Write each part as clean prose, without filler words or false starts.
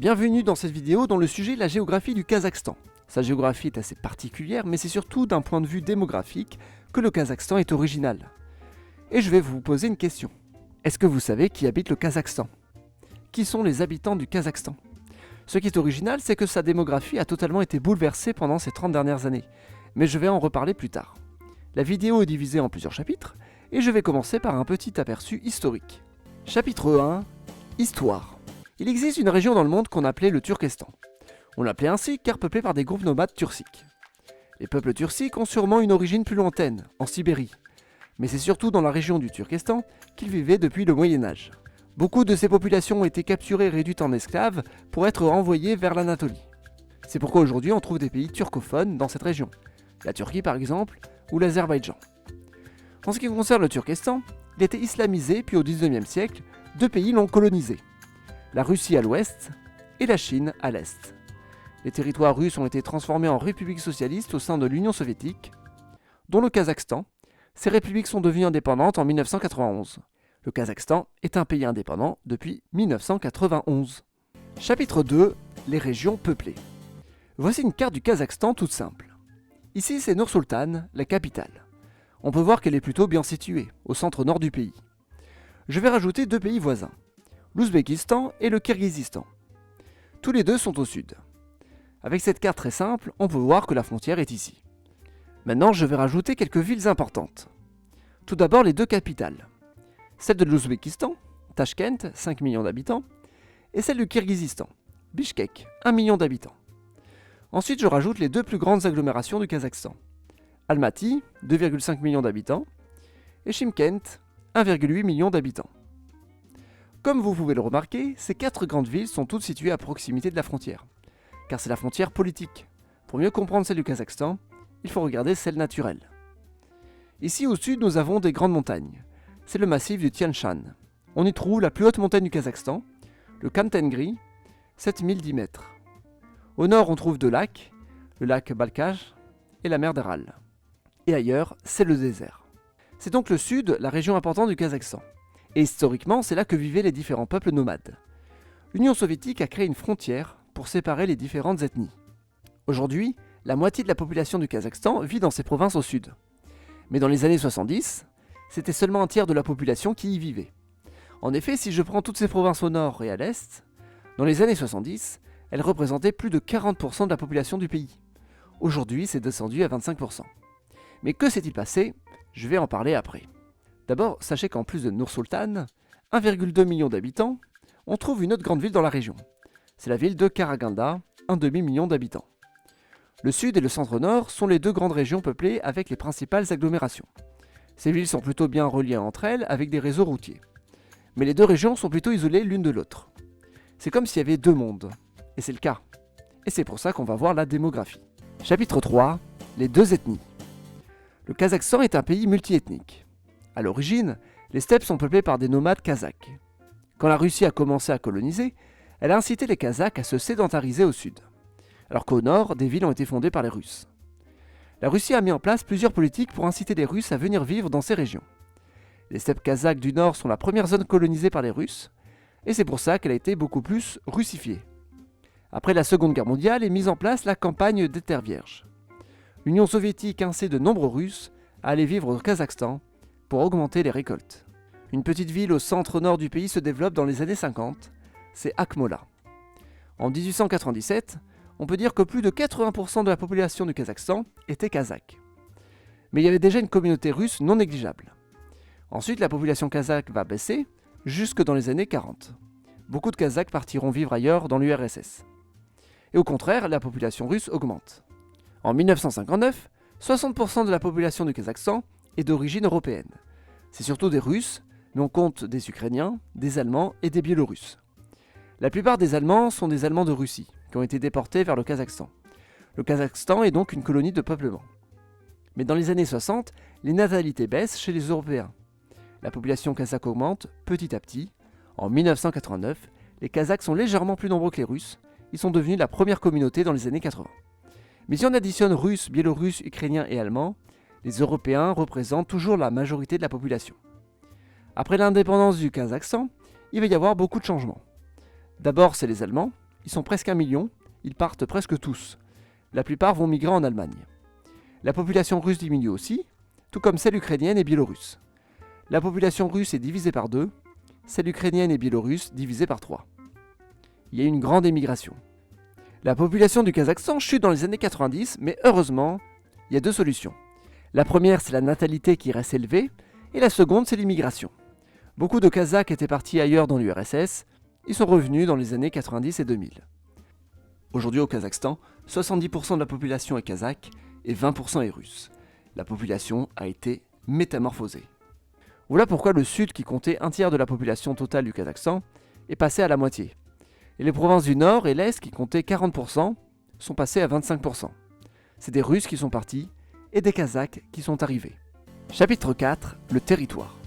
Bienvenue dans cette vidéo dont le sujet est la géographie du Kazakhstan. Sa géographie est assez particulière, mais c'est surtout d'un point de vue démographique que le Kazakhstan est original. Et je vais vous poser une question. Est-ce que vous savez qui habite le Kazakhstan? Qui sont les habitants du Kazakhstan? Ce qui est original, c'est que sa démographie a totalement été bouleversée pendant ces 30 dernières années, mais je vais en reparler plus tard. La vidéo est divisée en plusieurs chapitres, et je vais commencer par un petit aperçu historique. Chapitre 1. Histoire. Il existe une région dans le monde qu'on appelait le Turkestan. On l'appelait ainsi car peuplé par des groupes nomades turciques. Les peuples turciques ont sûrement une origine plus lointaine, en Sibérie. Mais c'est surtout dans la région du Turkestan qu'ils vivaient depuis le Moyen-Âge. Beaucoup de ces populations ont été capturées et réduites en esclaves pour être renvoyées vers l'Anatolie. C'est pourquoi aujourd'hui on trouve des pays turcophones dans cette région. La Turquie par exemple, ou l'Azerbaïdjan. En ce qui concerne le Turkestan, il était islamisé puis au XIXe siècle, deux pays l'ont colonisé. La Russie à l'ouest et la Chine à l'est. Les territoires russes ont été transformés en républiques socialistes au sein de l'Union soviétique, dont le Kazakhstan. Ces républiques sont devenues indépendantes en 1991. Le Kazakhstan est un pays indépendant depuis 1991. Chapitre 2. Les régions peuplées. Voici une carte du Kazakhstan toute simple. Ici c'est Nur-Sultan, la capitale. On peut voir qu'elle est plutôt bien située, au centre-nord du pays. Je vais rajouter deux pays voisins, l'Ouzbékistan et le Kirghizistan. Tous les deux sont au sud. Avec cette carte très simple, on peut voir que la frontière est ici. Maintenant, je vais rajouter quelques villes importantes. Tout d'abord, les deux capitales. Celle de l'Ouzbékistan, Tachkent, 5 millions d'habitants, et celle du Kirghizistan, Bishkek, 1 million d'habitants. Ensuite, je rajoute les deux plus grandes agglomérations du Kazakhstan. Almaty, 2,5 millions d'habitants, et Chimkent, 1,8 million d'habitants. Comme vous pouvez le remarquer, ces quatre grandes villes sont toutes situées à proximité de la frontière, car c'est la frontière politique. Pour mieux comprendre celle du Kazakhstan, il faut regarder celle naturelle. Ici au sud, nous avons des grandes montagnes. C'est le massif du Tian Shan. On y trouve la plus haute montagne du Kazakhstan, le Khamtengri, 7010 mètres. Au nord, on trouve deux lacs, le lac Balkaj et la mer d'Aral. Et ailleurs, c'est le désert. C'est donc le sud, la région importante du Kazakhstan. Et historiquement, c'est là que vivaient les différents peuples nomades. L'Union soviétique a créé une frontière pour séparer les différentes ethnies. Aujourd'hui, la moitié de la population du Kazakhstan vit dans ces provinces au sud. Mais dans les années 70, c'était seulement un tiers de la population qui y vivait. En effet, si je prends toutes ces provinces au nord et à l'est, dans les années 70, elles représentaient plus de 40% de la population du pays. Aujourd'hui, c'est descendu à 25%. Mais que s'est-il passé? Je vais en parler après. D'abord, sachez qu'en plus de Nur-Sultan, 1,2 million d'habitants, on trouve une autre grande ville dans la région. C'est la ville de Karaganda, un demi-million d'habitants. Le sud et le centre-nord sont les deux grandes régions peuplées avec les principales agglomérations. Ces villes sont plutôt bien reliées entre elles avec des réseaux routiers. Mais les deux régions sont plutôt isolées l'une de l'autre. C'est comme s'il y avait deux mondes. Et c'est le cas. Et c'est pour ça qu'on va voir la démographie. Chapitre 3. Les deux ethnies. Le Kazakhstan est un pays multiethnique. À l'origine, les steppes sont peuplées par des nomades kazakhs. Quand la Russie a commencé à coloniser, elle a incité les Kazakhs à se sédentariser au sud, alors qu'au nord, des villes ont été fondées par les Russes. La Russie a mis en place plusieurs politiques pour inciter les Russes à venir vivre dans ces régions. Les steppes kazakhs du nord sont la première zone colonisée par les Russes, et c'est pour ça qu'elle a été beaucoup plus russifiée. Après la Seconde Guerre mondiale est mise en place la campagne des terres vierges. L'Union soviétique incite de nombreux Russes à aller vivre au Kazakhstan pour augmenter les récoltes. Une petite ville au centre-nord du pays se développe dans les années 50, c'est Akmola. En 1897, on peut dire que plus de 80% de la population du Kazakhstan était kazakh. Mais il y avait déjà une communauté russe non négligeable. Ensuite, la population kazakh va baisser jusque dans les années 40. Beaucoup de Kazakhs partiront vivre ailleurs dans l'URSS. Et au contraire, la population russe augmente. En 1959, 60% de la population du Kazakhstan est d'origine européenne. C'est surtout des Russes, mais on compte des Ukrainiens, des Allemands et des Biélorusses. La plupart des Allemands sont des Allemands de Russie, qui ont été déportés vers le Kazakhstan. Le Kazakhstan est donc une colonie de peuplement. Mais dans les années 60, les natalités baissent chez les Européens. La population kazakh augmente petit à petit. En 1989, les Kazakhs sont légèrement plus nombreux que les Russes. Ils sont devenus la première communauté dans les années 80. Mais si on additionne Russes, Biélorusses, Ukrainiens et Allemands, les Européens représentent toujours la majorité de la population. Après l'indépendance du Kazakhstan, il va y avoir beaucoup de changements. D'abord, c'est les Allemands, Ils sont presque 1 million, ils partent presque tous. La plupart vont migrer en Allemagne. La population russe diminue aussi, tout comme celle ukrainienne et biélorusse. La population russe est divisée par 2, celle ukrainienne et biélorusse divisée par 3. Il y a une grande émigration. La population du Kazakhstan chute dans les années 90, mais heureusement, il y a 2 solutions. La première, c'est la natalité qui reste élevée, et la seconde, c'est l'immigration. Beaucoup de Kazakhs étaient partis ailleurs dans l'URSS, ils sont revenus dans les années 90 et 2000. Aujourd'hui au Kazakhstan, 70% de la population est kazakh et 20% est russe. La population a été métamorphosée. Voilà pourquoi le sud, qui comptait 1/3 de la population totale du Kazakhstan, est passé à la moitié. Et les provinces du nord et l'est, qui comptaient 40%, sont passées à 25%. C'est des Russes qui sont partis et des Kazakhs qui sont arrivés. Chapitre 4, le territoire.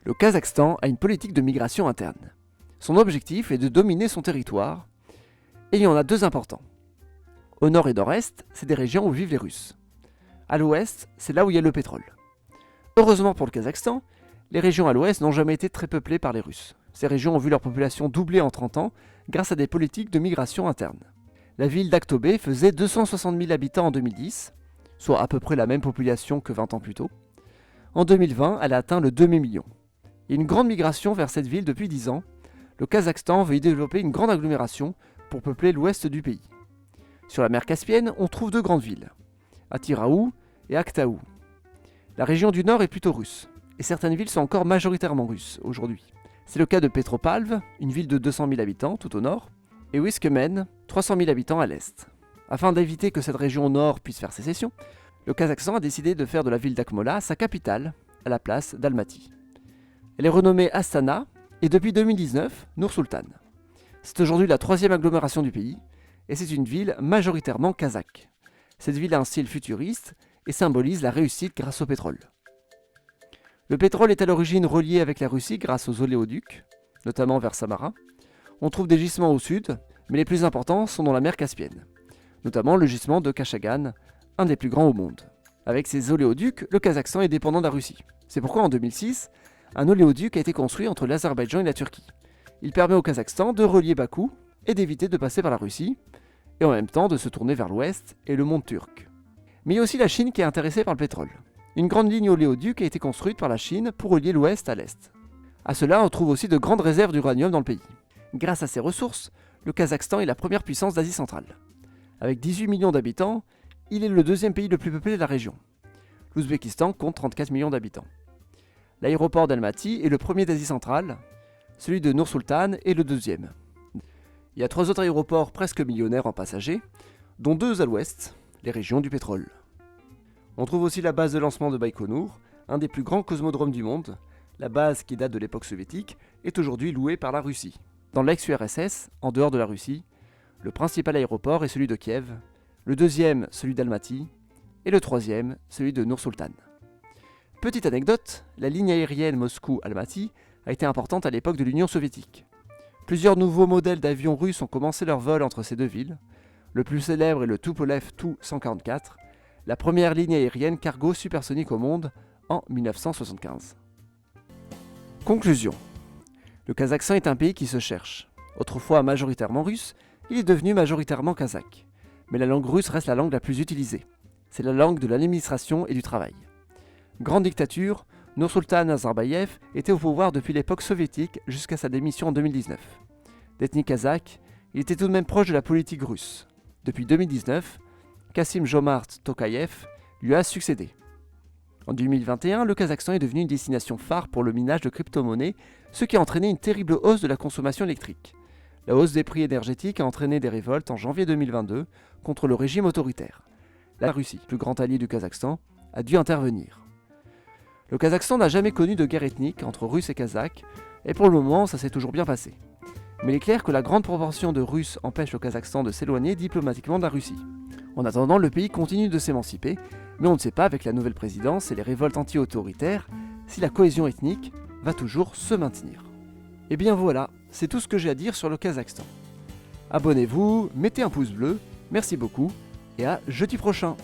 Le Kazakhstan a une politique de migration interne. Son objectif est de dominer son territoire, et il y en a 2 importants. Au nord et nord-est, c'est des régions où vivent les Russes. À l'ouest, c'est là où il y a le pétrole. Heureusement pour le Kazakhstan, les régions à l'ouest n'ont jamais été très peuplées par les Russes. Ces régions ont vu leur population doubler en 30 ans grâce à des politiques de migration interne. La ville d'Aktobe faisait 260 000 habitants en 2010, soit à peu près la même population que 20 ans plus tôt. En 2020, elle a atteint le demi-million. Il y a une grande migration vers cette ville depuis 10 ans. Le Kazakhstan veut y développer une grande agglomération pour peupler l'ouest du pays. Sur la mer Caspienne, on trouve 2 grandes villes, Atiraou et Aktaou. La région du nord est plutôt russe, et certaines villes sont encore majoritairement russes aujourd'hui. C'est le cas de Petropavl, une ville de 200 000 habitants tout au nord, et Uskhemen, 300 000 habitants à l'est. Afin d'éviter que cette région au nord puisse faire sécession, le Kazakhstan a décidé de faire de la ville d'Akmola sa capitale, à la place d'Almaty. Elle est renommée Astana, et depuis 2019, Nur-Sultan. C'est aujourd'hui la 3e agglomération du pays, et c'est une ville majoritairement kazakh. Cette ville a un style futuriste et symbolise la réussite grâce au pétrole. Le pétrole est à l'origine relié avec la Russie grâce aux oléoducs, notamment vers Samara. On trouve des gisements au sud, mais les plus importants sont dans la mer Caspienne, notamment le gisement de Kashagan, un des plus grands au monde. Avec ces oléoducs, le Kazakhstan est dépendant de la Russie. C'est pourquoi en 2006, un oléoduc a été construit entre l'Azerbaïdjan et la Turquie. Il permet au Kazakhstan de relier Bakou et d'éviter de passer par la Russie, et en même temps de se tourner vers l'ouest et le monde turc. Mais il y a aussi la Chine qui est intéressée par le pétrole. Une grande ligne oléoduc a été construite par la Chine pour relier l'ouest à l'est. À cela, on trouve aussi de grandes réserves d'uranium dans le pays. Grâce à ces ressources, le Kazakhstan est la première puissance d'Asie centrale. Avec 18 millions d'habitants, il est le 2e pays le plus peuplé de la région. L'Ouzbékistan compte 34 millions d'habitants. L'aéroport d'Almaty est le premier d'Asie centrale, celui de Nur-Sultan est le 2e. Il y a 3 autres aéroports presque millionnaires en passagers, dont 2 à l'ouest, les régions du pétrole. On trouve aussi la base de lancement de Baïkonour, un des plus grands cosmodromes du monde. La base, qui date de l'époque soviétique, est aujourd'hui louée par la Russie. Dans l'ex-URSS, en dehors de la Russie, le principal aéroport est celui de Kiev, le 2e celui d'Almaty, et le 3e celui de Nur-Sultan. Petite anecdote, la ligne aérienne Moscou-Almaty a été importante à l'époque de l'Union soviétique. Plusieurs nouveaux modèles d'avions russes ont commencé leur vol entre ces 2 villes. Le plus célèbre est le Tupolev Tu-144, la première ligne aérienne cargo supersonique au monde en 1975. Conclusion. Le Kazakhstan est un pays qui se cherche. Autrefois majoritairement russe, il est devenu majoritairement kazakh. Mais la langue russe reste la langue la plus utilisée. C'est la langue de l'administration et du travail. Grande dictature, Nur-Sultan Nazarbayev était au pouvoir depuis l'époque soviétique jusqu'à sa démission en 2019. D'ethnie kazakh, il était tout de même proche de la politique russe. Depuis 2019, Kassim-Jomart Tokayev lui a succédé. En 2021, le Kazakhstan est devenu une destination phare pour le minage de crypto-monnaies, ce qui a entraîné une terrible hausse de la consommation électrique. La hausse des prix énergétiques a entraîné des révoltes en janvier 2022 contre le régime autoritaire. La Russie, plus grand allié du Kazakhstan, a dû intervenir. Le Kazakhstan n'a jamais connu de guerre ethnique entre Russes et Kazakhs, et pour le moment, ça s'est toujours bien passé. Mais il est clair que la grande proportion de Russes empêche le Kazakhstan de s'éloigner diplomatiquement de la Russie. En attendant, le pays continue de s'émanciper, mais on ne sait pas, avec la nouvelle présidence et les révoltes anti-autoritaires, si la cohésion ethnique va toujours se maintenir. Et bien voilà, c'est tout ce que j'ai à dire sur le Kazakhstan. Abonnez-vous, mettez un pouce bleu, merci beaucoup, et à jeudi prochain.